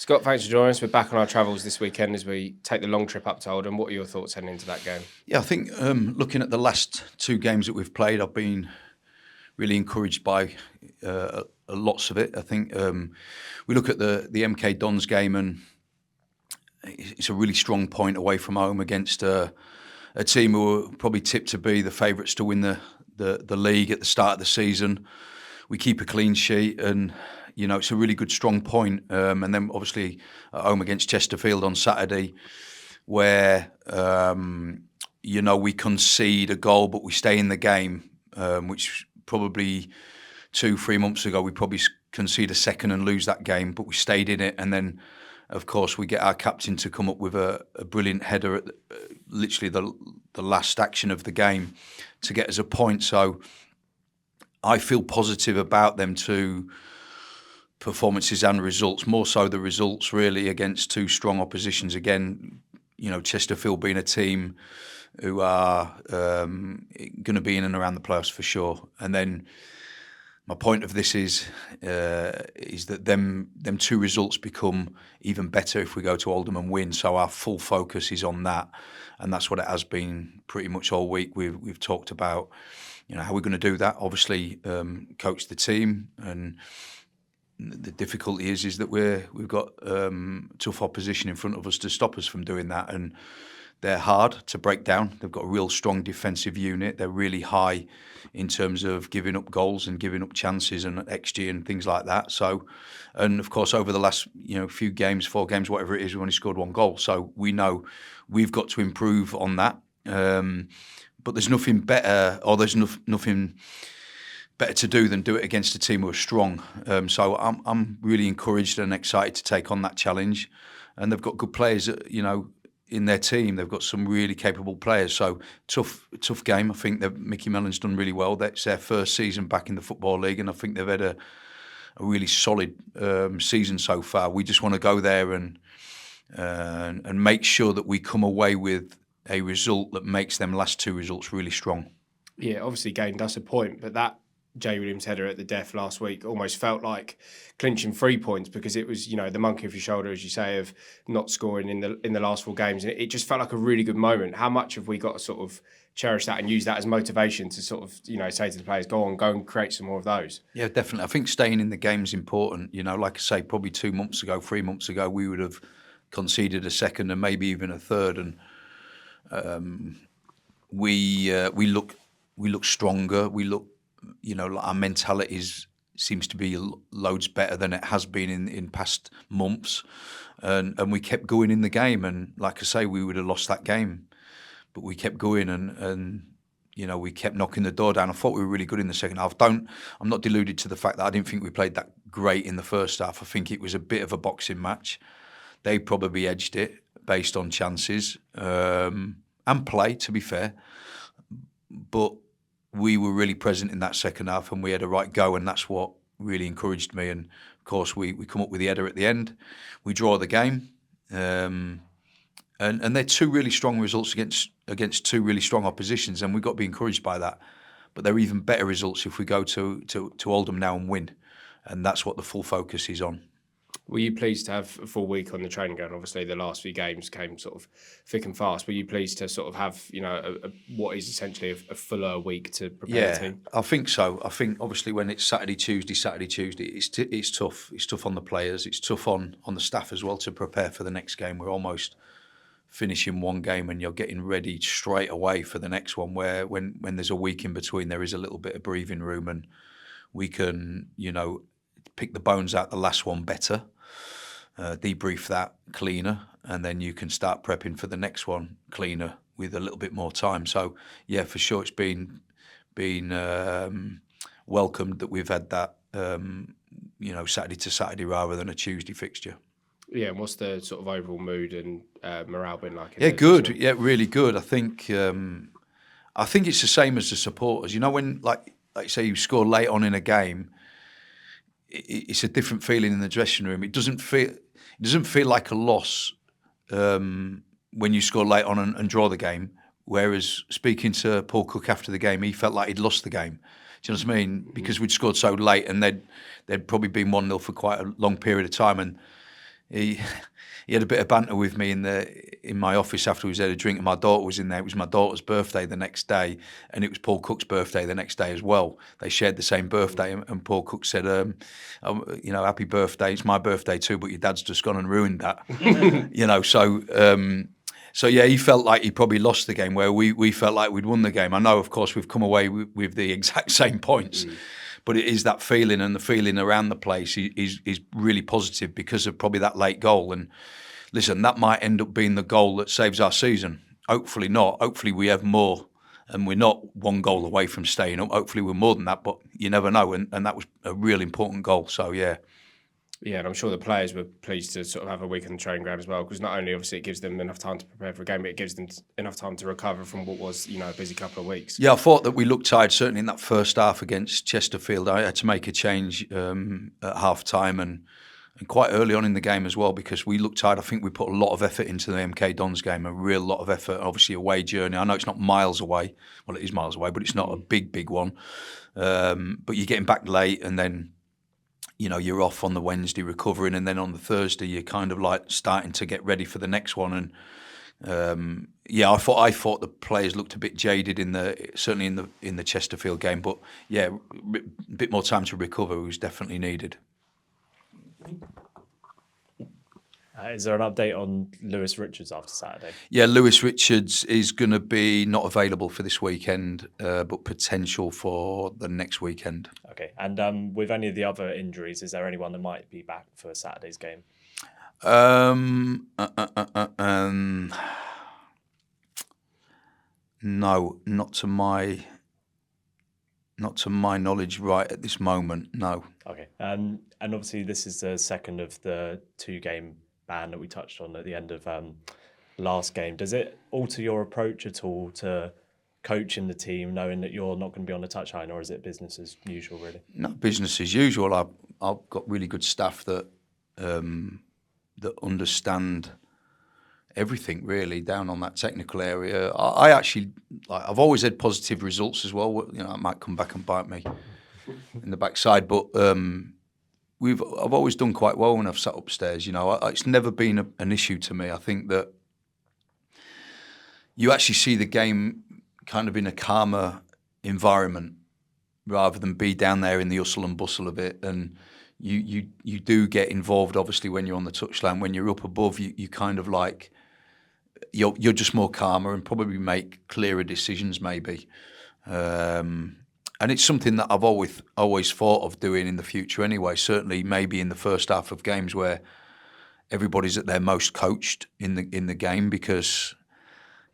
Scott, thanks for joining us. We're back on our travels this weekend as we take the long trip up to Oldham. What are your thoughts heading into that game? Yeah, I think looking at the last two games that we've played, I've been really encouraged by lots of it. I think we look at the MK Dons game, and it's a really strong point away from home against a team who were probably tipped to be the favourites to win the league at the start of the season. We keep a clean sheet, and it's a really good strong point. And then obviously at home against Chesterfield on Saturday, where we concede a goal but we stay in the game, which probably 2-3 months ago we probably concede a second and lose that game, but we stayed in it. And then of course we get our captain to come up with a brilliant header at literally the last action of the game to get us a point. So I feel positive about them two performances and results, more so the results really against two strong oppositions. Again, Chesterfield being a team who are going to be in and around the playoffs for sure. And then my point of this is that them two results become even better if we go to Oldham and win. So our full focus is on that, and that's what it has been pretty much all week. We've talked about how we're going to do that. Obviously, coach the team, and the difficulty is that we've got tough opposition in front of us to stop us from doing that, and they're hard to break down. They've got a real strong defensive unit. They're really high in terms of giving up goals and giving up chances and XG and things like that. So, and of course, over the last few games, 4 games, whatever it is, we've only scored 1 goal. So we know we've got to improve on that. But there's nothing better, or there's nothing better to do than do it against a team who are strong. So I'm really encouraged and excited to take on that challenge. And they've got good players, in their team. They've got some really capable players. So tough game. I think that Mickey Mellon's done really well. That's their first season back in the Football League, and I think they've had a really solid season so far. We just want to go there and make sure that we come away with a result that makes them last 2 results really strong. Yeah, obviously gained us a point, but that Jay Williams header at the death last week almost felt like clinching 3 points, because it was the monkey off your shoulder, as you say, of not scoring in the last 4 games, and it just felt like a really good moment. How much have we got to sort of cherish that and use that as motivation to sort of say to the players, go and create some more of those? Yeah, definitely. I think staying in the game is important. Like I say, probably 2 months ago, 3 months ago, we would have conceded a second and maybe even a third, and we look stronger. We look, our mentality seems to be loads better than it has been in past months, and we kept going in the game. And like I say, we would have lost that game, but we kept going, and we kept knocking the door down. I thought we were really good in the second half. I'm not deluded to the fact that I didn't think we played that great in the first half. I think it was a bit of a boxing match. They probably edged it based on chances and play, to be fair, but we were really present in that second half, and we had a right go, and that's what really encouraged me. And of course, we come up with the header at the end. We draw the game, and they're 2 really strong results against 2 really strong oppositions, and we've got to be encouraged by that. But they're even better results if we go to Oldham now and win, and that's what the full focus is on. Were you pleased to have a full week on the training ground? Obviously, the last few games came sort of thick and fast. Were you pleased to sort of have, what is essentially a fuller week to prepare the team? I think so. I think obviously when it's Saturday, Tuesday, it's tough. It's tough on the players. It's tough on the staff as well to prepare for the next game. We're almost finishing one game and you're getting ready straight away for the next one, where when there's a week in between, there is a little bit of breathing room, and we can, pick the bones out the last one better. Debrief that cleaner, and then you can start prepping for the next one cleaner with a little bit more time. So yeah, for sure, it's been welcomed that we've had that Saturday to Saturday rather than a Tuesday fixture. Yeah, and what's the sort of overall mood and morale been like? Yeah, good. Yeah, really good. I think it's the same as the supporters. When like say you score late on in a game, it's a different feeling in the dressing room. It doesn't feel like a loss when you score late on and draw the game. Whereas speaking to Paul Cook after the game, he felt like he'd lost the game. Do you know what I mean? Because we'd scored so late, and they'd probably been 1-0 for quite a long period of time, and he had a bit of banter with me in my office after we had a drink, and my daughter was in there. It was my daughter's birthday the next day, and it was Paul Cook's birthday the next day as well. They shared the same birthday, and Paul Cook said, happy birthday. It's my birthday too, but your dad's just gone and ruined that. So yeah, he felt like he probably lost the game, where we felt like we'd won the game. I know, of course, we've come away with the exact same points. But it is that feeling, and the feeling around the place is really positive because of probably that late goal. And listen, that might end up being the goal that saves our season. Hopefully not. Hopefully we have more, and we're not one goal away from staying up. Hopefully we're more than that, but you never know. And that was a real important goal. So yeah. Yeah, and I'm sure the players were pleased to sort of have a week on the training ground as well, because not only obviously it gives them enough time to prepare for a game, but it gives them enough time to recover from what was, a busy couple of weeks. Yeah, I thought that we looked tired, certainly in that first half against Chesterfield. I had to make a change at half-time and quite early on in the game as well, because we looked tired. I think we put a lot of effort into the MK Dons game, a real lot of effort, obviously away journey. I know it's not miles away. Well, it is miles away, but it's not a big one. But you're getting back late, and then you're off on the Wednesday recovering, and then on the Thursday you're kind of like starting to get ready for the next one. And I thought the players looked a bit jaded certainly in the Chesterfield game, but yeah, a bit more time to recover was definitely needed. Is there an update on Lewis Richards after Saturday? Yeah, Lewis Richards is going to be not available for this weekend, but potential for the next weekend. Okay, and with any of the other injuries, is there anyone that might be back for Saturday's game? No, not to my knowledge right at this moment. No. Okay, and obviously this is the second of the 2-game ban that we touched on at the end of last game. Does it alter your approach at all to coaching the team, knowing that you're not going to be on the touchline, or is it business as usual, really? No, business as usual. I've got really good staff that understand everything really down on that technical area. I actually, I've always had positive results as well. It might come back and bite me in the backside, but I've always done quite well when I've sat upstairs. It's never been an issue to me. I think that you actually see the game kind of in a calmer environment rather than be down there in the hustle and bustle of it. And you do get involved, obviously, when you're on the touchline. When you're up above, you kind of like you're just more calmer and probably make clearer decisions, maybe. And it's something that I've always thought of doing in the future anyway, certainly maybe in the first half of games where everybody's at their most coached in the game, because,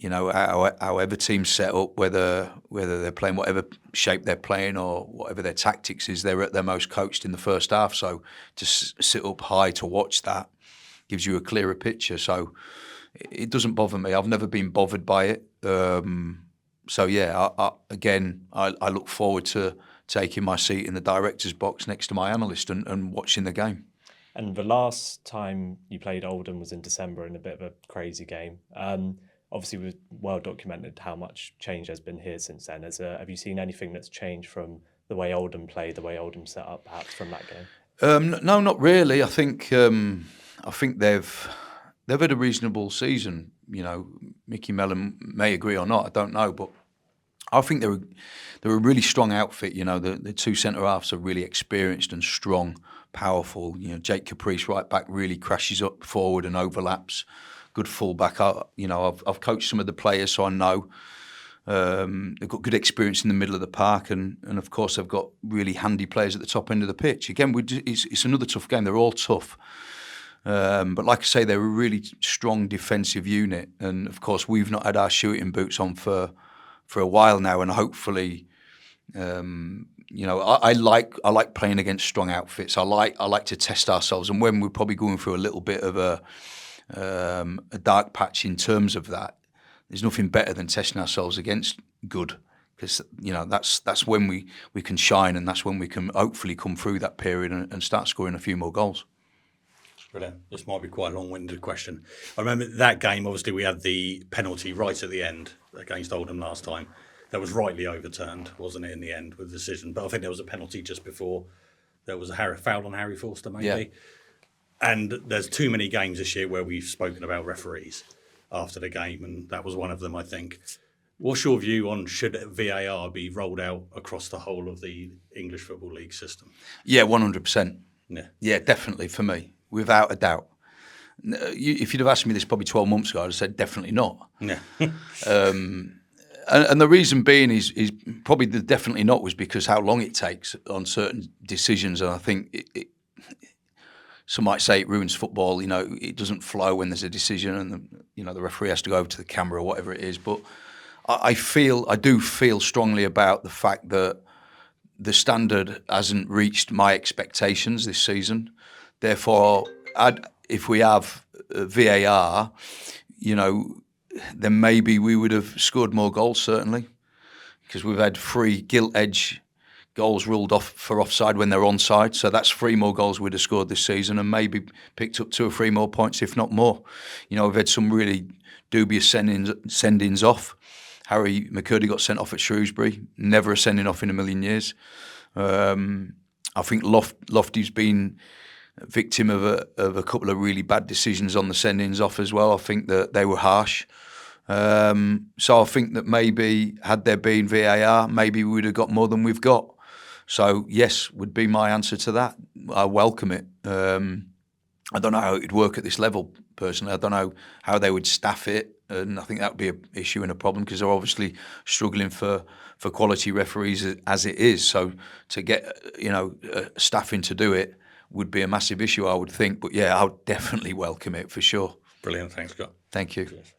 however team's set up, whether they're playing whatever shape they're playing or whatever their tactics is, they're at their most coached in the first half. So to sit up high to watch that gives you a clearer picture. So it doesn't bother me. I've never been bothered by it. So yeah, I look forward to taking my seat in the director's box next to my analyst and watching the game. And the last time you played Oldham was in December in a bit of a crazy game. Obviously, it was well documented how much change has been here since then. Have you seen anything that's changed from the way Oldham played, the way Oldham set up, perhaps from that game? No, not really. I think they've had a reasonable season. Mickey Mellon may agree or not, I don't know, but I think they're a really strong outfit. The two centre halves are really experienced and strong, powerful. Jake Caprice right back really crashes up forward and overlaps. Good fullback. I've coached some of the players, so I know they've got good experience in the middle of the park, and of course they've got really handy players at the top end of the pitch. Again, it's another tough game. They're all tough. But like I say, they're a really strong defensive unit, and of course we've not had our shooting boots on for a while now, and hopefully, I like playing against strong outfits. I like to test ourselves, and when we're probably going through a little bit of a dark patch in terms of that, there's nothing better than testing ourselves against good, because that's when we can shine, and that's when we can hopefully come through that period and start scoring a few more goals. Brilliant. This might be quite a long-winded question. I remember that game, obviously, we had the penalty right at the end against Oldham last time. That was rightly overturned, wasn't it, in the end, with the decision? But I think there was a penalty just before. There was a foul on Harry Forster, maybe. And there's too many games this year where we've spoken about referees after the game, and that was one of them, I think. What's your view on should VAR be rolled out across the whole of the English Football League system? Yeah, 100%. Yeah. Yeah, definitely for me, without a doubt. If you'd have asked me this probably 12 months ago, I'd have said definitely not. Yeah. And the reason being is probably the definitely not was because how long it takes on certain decisions. And I think some might say it ruins football. You know, it doesn't flow when there's a decision and the referee has to go over to the camera or whatever it is. But I do feel strongly about the fact that the standard hasn't reached my expectations this season. Therefore, if we have VAR, then maybe we would have scored more goals, certainly, because we've had 3 gilt edge goals ruled off for offside when they're onside. So that's 3 more goals we'd have scored this season and maybe picked up 2 or 3 more points, if not more. We've had some really dubious sendings off. Harry McCurdy got sent off at Shrewsbury, never a sending off in a million years. I think Lofty's been victim of a couple of really bad decisions on the sendings off as well. I think that they were harsh. So I think that maybe had there been VAR, maybe we would have got more than we've got. So yes, would be my answer to that. I welcome it. I don't know how it would work at this level personally. I don't know how they would staff it, and I think that would be an issue and a problem because they're obviously struggling for quality referees as it is. So to get staffing to do it would be a massive issue, I would think. But yeah, I would definitely welcome it for sure. Brilliant. Thanks, Scott. Thank you. Cheers.